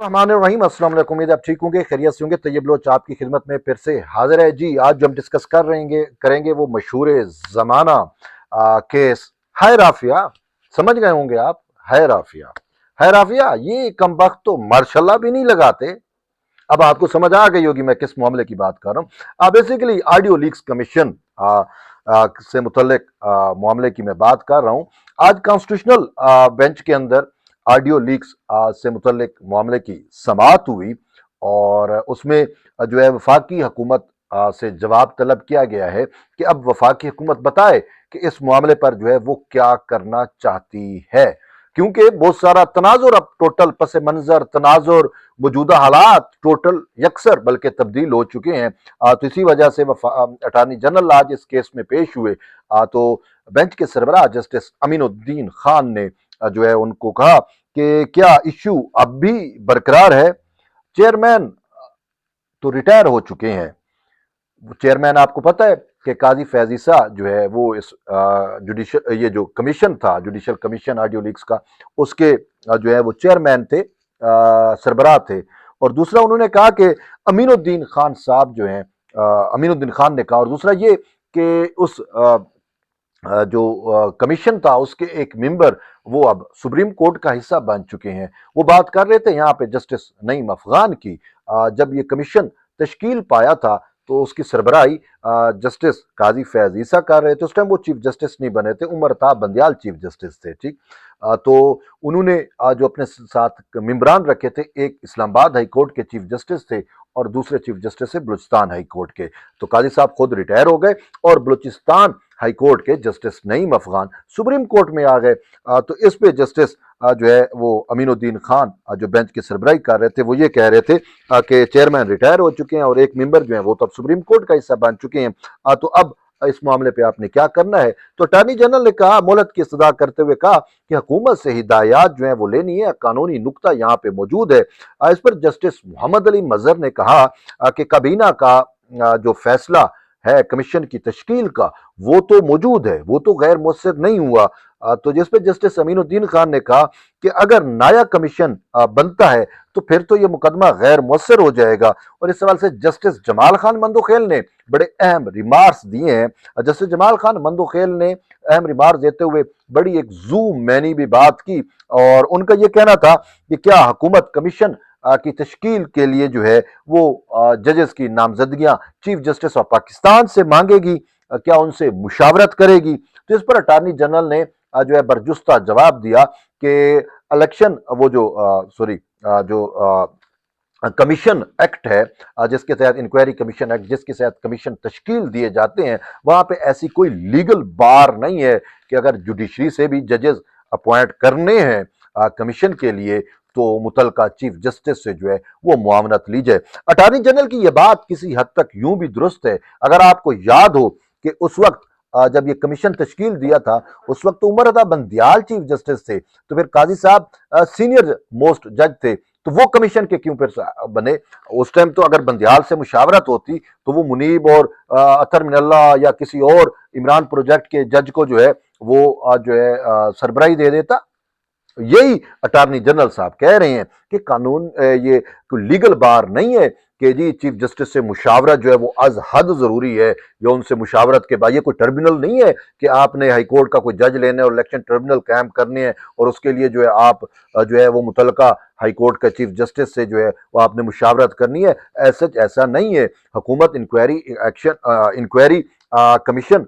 रहीम अस्सलाम वालेकुम। उम्मीद है आप ठीक होंगे, खैरियत से होंगे। तैयब लोच आपकी खिदमत में फिर से हाजिर है जी। आज जो हम डिस्कस करेंगे वो मशहूर जमाना केस है राफिया। समझ गए होंगे आप, है राफिया। है राफिया, ये कमबख्त तो मार्शल्लाह भी नहीं लगाते। अब आपको समझ आ गई होगी मैं किस मामले की बात कर रहा हूँ। बेसिकली ऑडियो लीक्स कमीशन से मुतल्लिक मामले की मैं बात कर रहा हूँ। आज कॉन्स्टिट्यूशनल बेंच के अंदर ऑडियो लीक्स से मुतल्लिक मामले की समाअत हुई और उसमें जो है वफाकी हुकूमत से जवाब तलब किया गया है कि अब वफाकी हुकूमत बताए कि इस मामले पर जो है वो क्या करना चाहती है, क्योंकि बहुत सारा तनाजुर अब टोटल पस मंजर तनाजुर मौजूदा हालात टोटल यकसर बल्कि तब्दील हो चुके हैं। तो इसी वजह से अटारनी जनरल आज इस केस में पेश हुए। तो बेंच के सरबराह जस्टिस अमीनुद्दीन खान ने जो है उनको कहा कि क्या इश्यू अब भी बरकरार है। चेयरमैन तो रिटायर हो चुके हैं। चेयरमैन आपको पता है कि काजी फैजीसा जो है वो इस जुडिशल ये जो कमीशन था, जुडिशल कमीशन ऑडियो लीक्स का, उसके जो है वो चेयरमैन थे, सरबराह थे। और दूसरा उन्होंने कहा कि अमीनुद्दीन खान साहब जो हैं, अमीनुद्दीन खान ने कहा, और दूसरा ये कि उस जो कमीशन था उसके एक मेंबर वो अब सुप्रीम कोर्ट का हिस्सा बन चुके हैं। वो बात कर रहे थे यहाँ पे जस्टिस नईम अफगान की। जब ये कमीशन तश्कील पाया था तो उसकी सरबराही जस्टिस काजी फैज ईसा कर रहे थे। उस टाइम वो चीफ जस्टिस नहीं बने थे, उमर था बंदयाल चीफ जस्टिस थे। ठीक। तो उन्होंने जो अपने साथ मेम्बरान रखे थे, एक इस्लामाबाद हाई कोर्ट के चीफ जस्टिस थे और दूसरे चीफ जस्टिस थे बलूचिस्तान हाई कोर्ट के। तो काजी साहब खुद रिटायर हो गए और बलूचिस्तान हाई कोर्ट के justice Naeem Afghan supreme court में आ गए। तो इस पे जस्टिस जो है वो अमीनुद्दीन खान जो बेंच की सरबराही कर रहे थे, वो ये कह रहे थे कि चेयरमैन रिटायर हो चुके हैं और एक मेंबर जो है वो तो अब सुप्रीम कोर्ट का हिस्सा बन चुके हैं। तो अब इस मामले पे आपने क्या करना है। तो अटॉर्नी जनरल ने कहा, मोहलत की इस्तदा करते हुए कहा कि हुकूमत से हिदायत जो है वो लेनी है, कानूनी नुक्ता यहाँ पे मौजूद है। इस पर जस्टिस मोहम्मद अली मजहर ने कहा कि काबीना का जो फैसला है कमीशन की तश्कील का वो तो मौजूद है, वो तो गैर मुअस्सर नहीं हुआ। तो जिस पे जस्टिस अमीनुद्दीन खान ने कहा कि अगर नया कमीशन बनता है तो फिर तो ये मुकदमा गैर मुअस्सर हो जाएगा। और इस सवाल से जस्टिस जमाल खान मंदोखेल ने बड़े अहम रिमार्क्स दिए हैं। जस्टिस जमाल खान मंदोखेल ने अहम रिमार्क्स देते हुए बड़ी एक जूम मैनी भी बात की और उनका यह कहना था कि क्या हुकूमत कमीशन की तश्कील के लिए जो है वो जजेस की नामजदगियां चीफ जस्टिस ऑफ पाकिस्तान से मांगेगी, क्या उनसे मुशावरत करेगी। तो इस पर अटॉर्नी जनरल ने जो है बरजुस्ता जवाब दिया कि इलेक्शन वो जो सॉरी जो कमीशन एक्ट है, जिसके तहत इंक्वायरी कमीशन एक्ट जिसके तहत कमीशन तश्कील दिए जाते हैं, वहां पे ऐसी कोई लीगल बार नहीं है कि अगर जुडिशरी से भी जजेस अपॉइंट करने हैं कमीशन के लिए तो मुतलका चीफ जस्टिस से जो है वो मुआवनत ली जाए। अटॉर्नी जनरल की यह बात किसी हद तक यूं भी दुरुस्त है। अगर आपको याद हो कि उस वक्त जब ये कमीशन तश्कील दिया था उस वक्त तो उमर अता बंदयाल चीफ जस्टिस थे, तो फिर काजी साहब सीनियर मोस्ट जज थे, तो वो कमीशन के क्यों फिर बने। उस टाइम तो अगर बंदयाल से मुशावरत होती तो वो मुनीब और अतर मिनल्ला या किसी और इमरान प्रोजेक्ट के जज को जो है वो जो है सरबराही दे देता। यही अटॉर्नी जनरल साहब कह रहे हैं कि कानून ये कोई लीगल बार नहीं है कि जी चीफ जस्टिस से मुशावरत जो है वो अज हद जरूरी है या उनसे मुशावरत के बाद ये कोई टर्मिनल नहीं है कि आपने हाई कोर्ट का कोई जज लेने और इलेक्शन ट्रिब्यूनल कायम करने हैं और उसके लिए जो है आप जो है वो मुतलका हाई कोर्ट का चीफ जस्टिस से जो है वो आपने मुशावरत करनी है। ऐसा नहीं है। हुकूमत inquiry action inquiry commission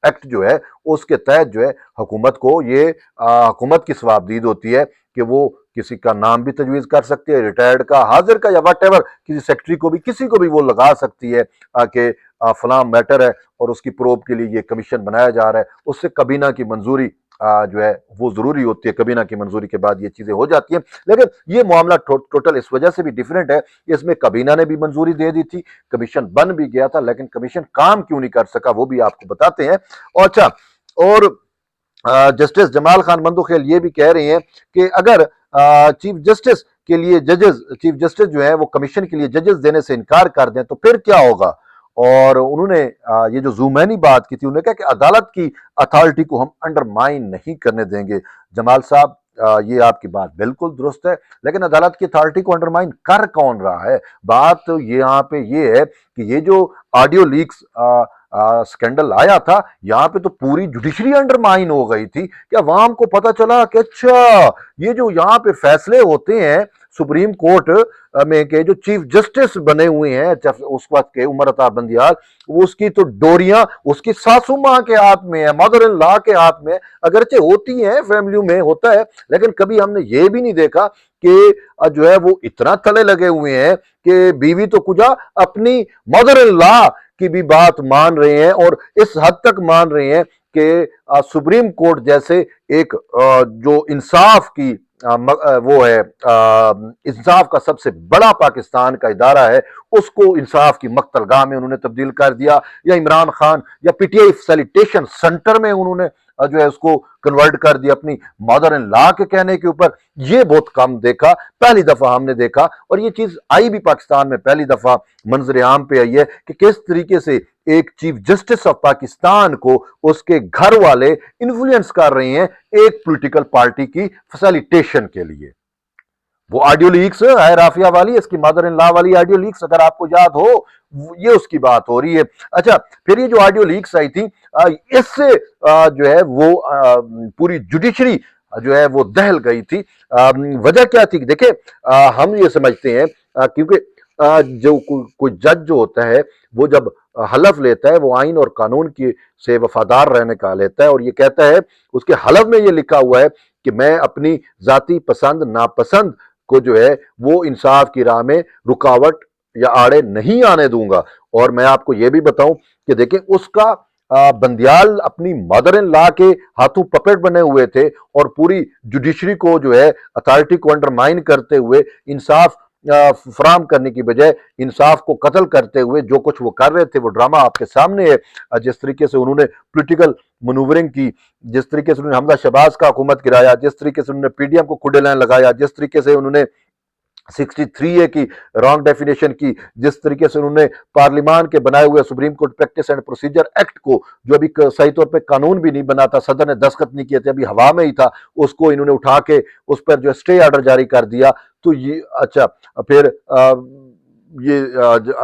act जो है उसके तहत जो है हुकूमत को ये हुकूमत की सवाबदीद होती है कि वो किसी का नाम भी तजवीज़ कर सकती है, रिटायर्ड का, हाजिर का या वट एवर, किसी सेक्रेटरी को भी किसी को भी वो लगा सकती है कि फलां मैटर है और उसकी प्रोब के लिए ये कमीशन बनाया जा रहा है। उससे कबीना की मंजूरी जो है वो जरूरी होती है, कबीना की मंजूरी के बाद ये चीजें हो जाती हैं। लेकिन ये मामला टोटल इस वजह से भी डिफरेंट है, इसमें कबीना ने भी मंजूरी दे दी थी, कमीशन बन भी गया था, लेकिन कमीशन काम क्यों नहीं कर सका वो भी आपको बताते हैं। और अच्छा, और जस्टिस जमाल खान मंदोखेल ये भी कह रहे हैं कि अगर चीफ जस्टिस के लिए जजेस, चीफ जस्टिस जो है वो कमीशन के लिए जजेस देने से इनकार कर दें तो फिर क्या होगा। और उन्होंने ये जो जूमैनी बात की थी, उन्होंने कहा कि अदालत की अथॉरिटी को हम अंडरमाइन नहीं करने देंगे। जमाल साहब ये आपकी बात बिल्कुल दुरुस्त है, लेकिन अदालत की अथॉरिटी को अंडरमाइन कर कौन रहा है? बात तो यहाँ पे ये है कि ये जो ऑडियो लीक्स स्कैंडल आया था, यहाँ पे तो पूरी जुडिशरी अंडरमाइन हो गई थी कि अवाम को पता चला कि अच्छा, ये जो यहाँ पे फैसले होते हैं सुप्रीम कोर्ट में के जो चीफ जस्टिस बने हुए हैं उस वक्त के उमर अता बंदियाल, वो उसकी तो डोरियां उसकी सासू माँ के हाथ में है, मदर इन लॉ के हाथ में। अगरचे होती हैं, फैमिली में होता है, लेकिन कभी हमने ये भी नहीं देखा कि जो है वो इतना तले लगे हुए हैं कि बीवी तो कुछ अपनी मदर इन लॉ की भी बात मान रहे हैं, और इस हद तक मान रहे हैं कि सुप्रीम कोर्ट जैसे एक जो इंसाफ की वो है, इंसाफ का सबसे बड़ा पाकिस्तान का इदारा है, उसको इंसाफ की मकतलगाह में उन्होंने तब्दील कर दिया, या इमरान खान या पीटीआई फैसिलिटेशन सेंटर में उन्होंने जो है उसको कन्वर्ट कर दिया अपनी मदर इन लॉ के कहने के ऊपर। ये बहुत कम देखा, पहली दफा हमने देखा, और ये चीज आई भी पाकिस्तान में पहली दफा मंजर आम पे आई है कि किस तरीके से एक चीफ जस्टिस ऑफ पाकिस्तान को उसके घर वाले इन्फ्लुएंस कर रहे हैं एक पॉलिटिकल पार्टी की फैसिलिटेशन के लिए। वो ऑडियो लीक्स है राफिया वाली, इसकी मदर इन लॉ वाली ऑडियो लीक्स, अगर आपको याद हो, ये उसकी बात हो रही है। अच्छा, फिर ये जो ऑडियो लीक्स आई थी, इससे जो है वो पूरी जुडिशरी जो है वो दहल गई थी। वजह क्या थी? देखे, हम ये समझते हैं क्योंकि जो कोई जज जो होता है वो जब हलफ लेता है, वो आइन और कानून की से वफादार रहने का लेता है, और ये कहता है, उसके हलफ में ये लिखा हुआ है कि मैं अपनी जाती पसंद नापसंद को जो है वो इंसाफ की राह में रुकावट या आड़े नहीं आने दूंगा। और मैं आपको ये भी बताऊं कि देखें, उसका बंदियाल अपनी मदर इन लॉ के हाथों पपेट बने हुए थे, और पूरी जुडिशरी को जो है अथॉरिटी को अंडरमाइन करते हुए इंसाफ फराम करने की बजाय इंसाफ को कत्ल करते हुए जो कुछ वो कर रहे थे, वो ड्रामा आपके सामने है। जिस तरीके से उन्होंने पॉलिटिकल मनूवरिंग की, जिस तरीके से उन्होंने हमजा शहबाज का हुकूमत गिराया, जिस तरीके से उन्होंने पीडीएम को खुडे लाइन लगाया, जिस तरीके से उन्होंने 63A की रॉन्ग डेफिनेशन की, जिस तरीके से उन्होंने पार्लियामान के बनाए हुए supreme court practice and procedure act को, जो अभी सही तौर पे कानून भी नहीं बना था, सदर ने दस्तखत नहीं किए थे, अभी हवा में ही था, उसको इन्होंने उठा के उस पर जो स्टे ऑर्डर जारी कर दिया। तो ये अच्छा, फिर ये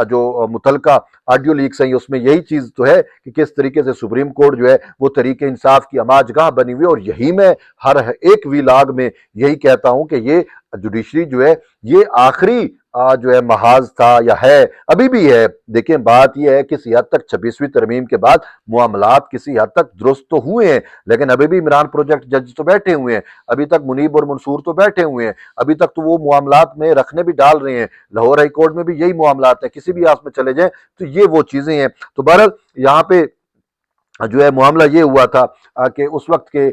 जो मुतलका ऑडियो लीक्स हैं, उसमें यही चीज तो है कि किस तरीके से सुप्रीम कोर्ट जो है वो तरीके इंसाफ की अमाजगाह बनी हुई है। और यही मैं हर एक वीलाग में यही कहता हूं कि ये जुडिशरी जो है ये आखिरी जो है महाज था, या है, अभी भी है। देखें, बात यह है कि किसी हद तक 26वीं तरमीम के बाद मामलात किसी हद तक दुरुस्त तो हुए हैं, लेकिन अभी भी इमरान प्रोजेक्ट जज तो बैठे हुए हैं, अभी तक मुनीब और मंसूर तो बैठे हुए हैं, अभी तक तो वो मामलात में रखने भी डाल रहे हैं। लाहौर हाई कोर्ट में भी यही मामलात है, किसी भी हाथ में चले जाए तो ये वो चीजें हैं। तो बहरहाल यहाँ पे जो है मामला ये हुआ था कि उस वक्त के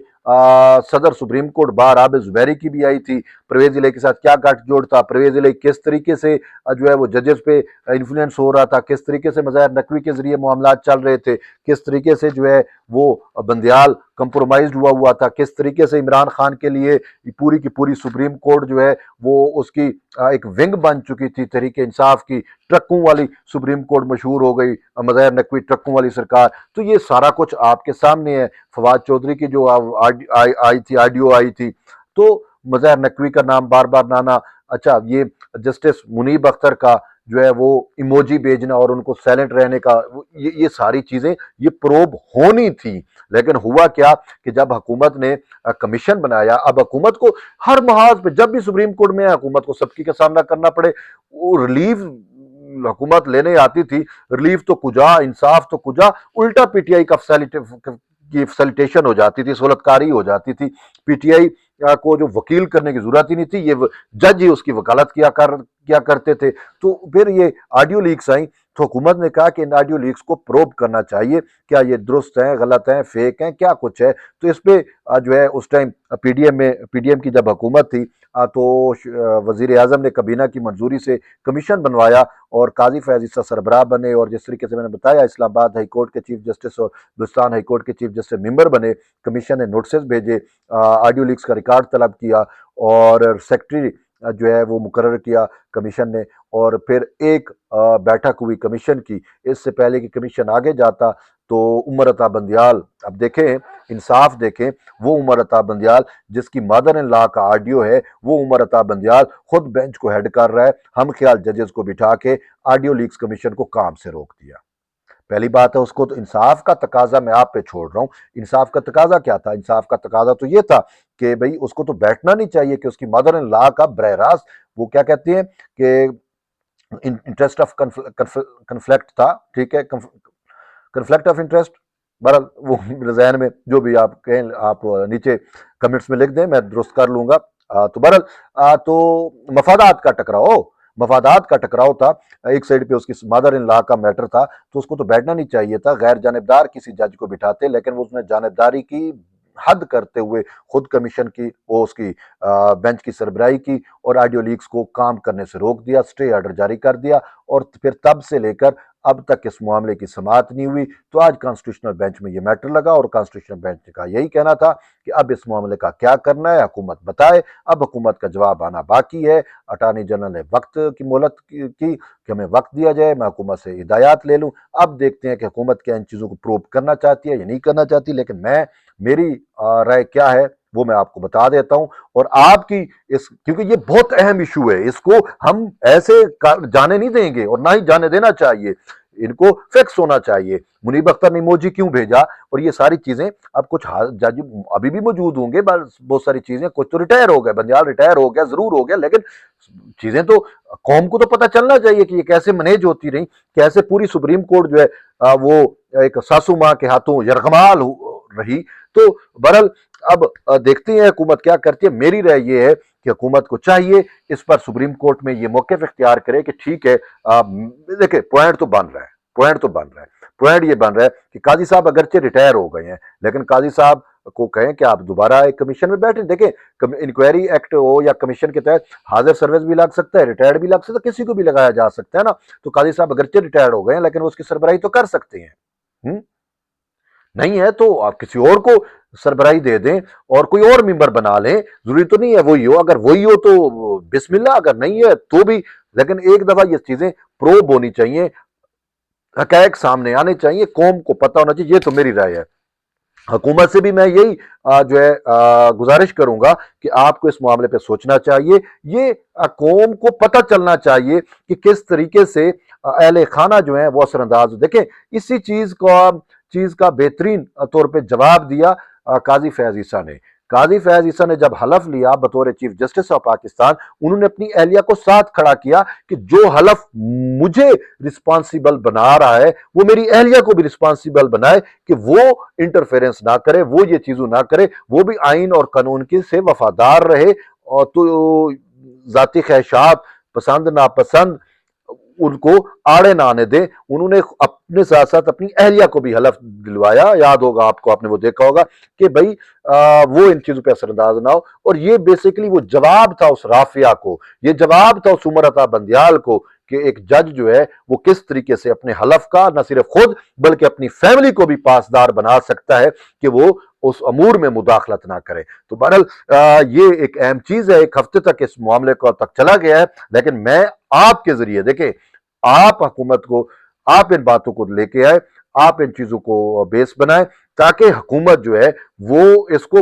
सदर supreme court bar Abid Zubairi की भी आई थी, परवेज इलाही के साथ क्या गठजोड़ था, परवेज इलाही किस तरीके से जो है वो जजेस पे इन्फ्लुएंस हो रहा था, किस तरीके से मज़ाहिर नकवी के जरिए मामला चल रहे थे, किस तरीके से जो है वो बंदियाल कंप्रोमाइज हुआ था, किस तरीके से इमरान खान के लिए पूरी की पूरी सुप्रीम कोर्ट जो है वो उसकी एक विंग बन चुकी थी तहरीक इंसाफ की, ट्रकों वाली सुप्रीम कोर्ट मशहूर हो गई, मज़ाहिर नकवी ट्रकों वाली सरकार। तो ये सारा कुछ आपके सामने है। फवाद चौधरी की जो आई थी, ऑडियो आई थी, तो मज़ाहिर नकवी का नाम बार बार नाना, अच्छा, ये जस्टिस मुनीब अख्तर का जो है वो इमोजी भेजना और उनको साइलेंट रहने का, ये सारी चीजें ये प्रोब होनी थी। लेकिन हुआ क्या कि जब हुकूमत ने कमीशन बनाया, अब हुकूमत को हर महाज पे जब भी सुप्रीम कोर्ट में हुकूमत को सबकी का सामना करना पड़े, वो रिलीफ हुकूमत लेने आती थी, रिलीफ तो कुजा, इंसाफ तो कुजा, उल्टा पीटीआई का की फैसिलिटेशन हो जाती थी, सहूलतकारी हो जाती थी। पीटीआई को जो वकील करने की जरूरत ही नहीं थी, ये जज ही उसकी वकालत किया करते थे। तो फिर ये ऑडियो लीक्स आई, तो हुकूमत ने कहा कि इन ऑडियो लीक्स को प्रोब करना चाहिए, क्या ये दुरुस्त हैं, गलत हैं, फेक हैं, क्या कुछ है। तो इस पे जो है उस टाइम पीडीएम की जब हुकूमत थी, तो वजीर आजम ने कबीना की मंजूरी से कमीशन बनवाया और काजी फैज ईसा सरबराह बने, और जिस तरीके से मैंने बताया इस्लामाबाद हाई कोर्ट के चीफ जस्टिस और बलुचिस्तान हाई कोर्ट के चीफ जस्टिस मेंबर बने। कमीशन ने नोटिस भेजे, ऑडियो लीक्स का रिकॉर्ड तलब किया, और सेक्रेटरी जो है वो मुकर्रर किया कमीशन ने, और फिर एक बैठक हुई कमीशन की। इससे पहले कि कमीशन आगे जाता, तो उमर अता बंदियाल, अब देखें इंसाफ देखें, वो उमर अता बंदियाल जिसकी मदर इन लॉ का ऑडियो है, वो उमर अता बंदियाल खुद बेंच को हेड कर रहा है, हम ख्याल जजेस को बिठा के ऑडियो लीक्स कमीशन को काम से रोक दिया। पहली बात है, उसको तो इंसाफ का तकाजा मैं आप पे छोड़ रहा हूं। इंसाफ का तकाजा क्या था? इंसाफ का तकाजा तो ये था कि भाई उसको तो बैठना नहीं चाहिए कि उसकी मदर इन लॉ का बरह रास्त, वो क्या कहते हैं कि इंटरेस्ट ऑफ कन्फ्लिक्ट था, ठीक है, कन्फ्लिक्ट ऑफ इंटरेस्ट, बहरहाल वो मेरे जहन में जो भी आप कहें, आप नीचे कमेंट्स में लिख दें, मैं दुरुस्त कर लूंगा। तो बहरहाल तो मफादात का टकराव था। एक साइड पे उसकी मदर इन लॉ का मैटर था, तो उसको तो बैठना नहीं चाहिए था, गैर जानिबदार किसी जज को बिठाते, लेकिन वो उसने जानिबदारी की हद करते हुए खुद कमीशन की, वो उसकी बेंच की सरबराही की और ऑडियो लीक्स को काम करने से रोक दिया, स्टे ऑर्डर जारी कर दिया, और फिर तब से लेकर अब तक इस मामले की समाअत नहीं हुई। तो आज कॉन्स्टिट्यूशनल बेंच में ये मैटर लगा और कॉन्स्टिट्यूशनल बेंच का यही कहना था कि अब इस मामले का क्या करना है, हुकूमत बताए। अब हुकूमत का जवाब आना बाकी है। अटॉर्नी जनरल ने वक्त की मोहलत की कि हमें वक्त दिया जाए, मैं हुकूमत से हिदायत ले लूं। अब देखते हैं कि हुकूमत क्या इन चीज़ों को प्रूव करना चाहती है या नहीं करना चाहती, लेकिन मेरी राय क्या है वो मैं आपको बता देता हूं। और आपकी क्योंकि ये बहुत अहम इशू है, इसको हम ऐसे जाने नहीं देंगे और ना ही जाने देना चाहिए, इनको फिक्स होना चाहिए। मुनीब अख्तर ने इमोजी क्यों भेजा और ये सारी चीजें, अब कुछ जज अभी भी मौजूद होंगे, बहुत सारी चीजें, कुछ तो रिटायर हो गए, बंदियाल रिटायर हो गया, जरूर हो गया, लेकिन चीजें तो कौम को तो पता चलना चाहिए कि ये कैसे मैनेज होती रही, कैसे पूरी सुप्रीम कोर्ट जो है वो एक सासू माँ के हाथों यरगमाल रही। तो बहरहाल अब देखते हैं हुकूमत क्या करती है। मेरी राय ये है कि हुकूमत को चाहिए इस पर सुप्रीम कोर्ट में ये मौक़िफ़ इख्तियार करे कि ठीक है, देखिए पॉइंट तो बन रहा है, पॉइंट ये बन रहा है कि काजी साहब अगरचे रिटायर हो गए हैं, लेकिन काजी साहब को कहें कि आप दोबारा एक कमीशन में बैठे। देखें, इंक्वायरी एक्ट हो या कमीशन के तहत हाजिर सर्विस भी लग सकता है, रिटायर्ड भी लग सकता है, किसी को भी लगाया जा सकता है ना। तो काजी साहब अगरचे रिटायर्ड हो गए हैं, लेकिन वो उसकी सरबराही तो कर सकते हैं। नहीं है तो आप किसी और को सरबराही दे दें और कोई और मेंबर बना लें, जरूरी तो नहीं है वही हो, अगर वही हो तो बिस्मिल्लाह, अगर नहीं है तो भी, लेकिन एक दफा ये चीजें प्रोब होनी चाहिए, हकायक सामने आने चाहिए, कौम को पता होना चाहिए। ये तो मेरी राय है। हुकूमत से भी मैं यही जो है गुजारिश करूंगा कि आपको इस मामले पे सोचना चाहिए। ये कौम को पता चलना चाहिए कि किस तरीके से अहले खाना जो है वो असरअंदाज। देखें, इसी चीज का बेहतरीन तौर पे जवाब दिया काजी फैज ईसा ने। काजी फैज ईसा ने जब हलफ लिया बतौर चीफ जस्टिस ऑफ पाकिस्तान, उन्होंने अपनी अहलिया को साथ खड़ा किया कि जो हलफ मुझे रिस्पॉन्सिबल बना रहा है वो मेरी अहलिया को भी रिस्पॉन्सिबल बनाए कि वो इंटरफेरेंस ना करे, वो ये चीजों ना करे, वो भी आइन और कानून की से वफादार रहे। और तो जाती ख्वाहिशात, पसंद नापसंद, उनको आड़े ना आने दें। उन्होंने अपने साथ साथ अपनी अहलिया को भी हलफ दिलवाया, याद होगा आपको, आपने वो देखा होगा कि भाई वो इन चीजों पे असरअंदाज ना हो। और ये बेसिकली वो जवाब था उस राफिया को, ये जवाब था उस उमर अता बंदियाल को कि एक जज जो है वो किस तरीके से अपने हलफ का न सिर्फ खुद बल्कि अपनी फैमिली को भी पासदार बना सकता है कि वो उस अमूर में मुदाखलत ना करे। तो बहरहाल ये एक अहम चीज है। एक हफ्ते तक इस मामले को तक चला गया है, लेकिन मैं आपके जरिए, देखें, आप हुकूमत को, आप इन बातों को लेके आए, आप इन चीजों को बेस बनाए ताकि हुकूमत जो है वो इसको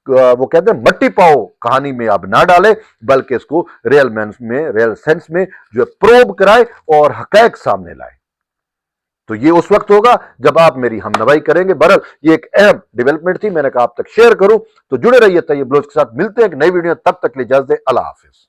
वो कहते हैं मट्टी पाओ कहानी में अब ना डाले, बल्कि इसको रियल सेंस में जो प्रोब कराए और हकैक सामने लाए। तो ये उस वक्त होगा जब आप मेरी हमनवाई करेंगे। बहरहाल ये एक अहम डेवलपमेंट थी, मैंने कहा आप तक शेयर करूं। तो जुड़े रहिए तैयब बलोच के साथ। मिलते हैं एक नई वीडियो, तब तक ले इजाजत दें। अल्लाह हाफिज।